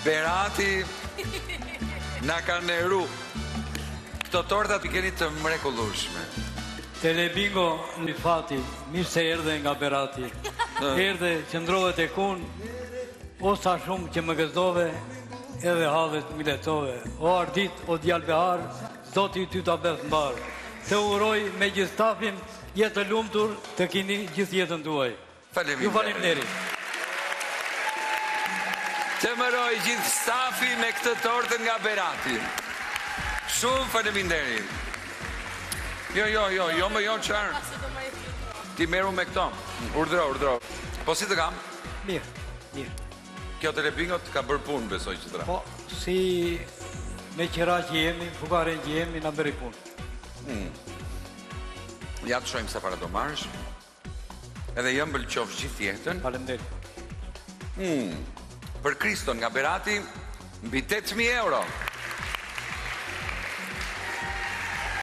Berati na ka neru. Këto tortat i keni të mrekullueshme. Telebingo në fati, mirë se erdhe nga Berati. Erdhe, qëndrove të kun, o sa shumë që më gëzdove, edhe hallet mi letove. O ardit, o djalë behar, zoti ty ta beth mbar. Të uroj me gjithë stafin, jetë lumtur të kini gjithë jetën tuaj. Ju faleminderit. Të mëroj gjithë stafi me këtë tortën nga Berati. Shumë faleminderit. Jo, më jo qarë. Ti meru me këto. Urdhro. Po si të kam? Mirë. Kjo telebingot ka bërë punë, besoj që të ra. Po, si me qëra që jemi, fukare që jemi, në bëri punë. Ja të shojmë sa para do marrësh. Edhe jëmë bëllqofsh gjithë jetën. Faleminderit. Për Kriston nga Berati, mbi 8.000 euro.